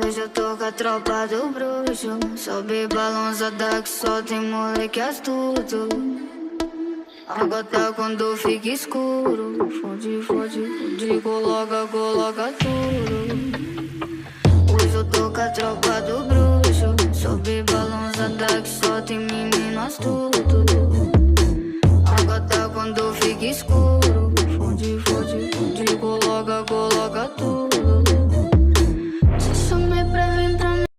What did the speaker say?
Hoje eu tô com a tropa do bruxo. Sobe balançada que só tem moleque astuto. Água tá quando fica escuro. Fode, fode, fode, coloca, coloca tudo. Hoje eu tô com a tropa do bruxo. Sobe balançada que só tem menino astuto. Água tá quando fica escuro.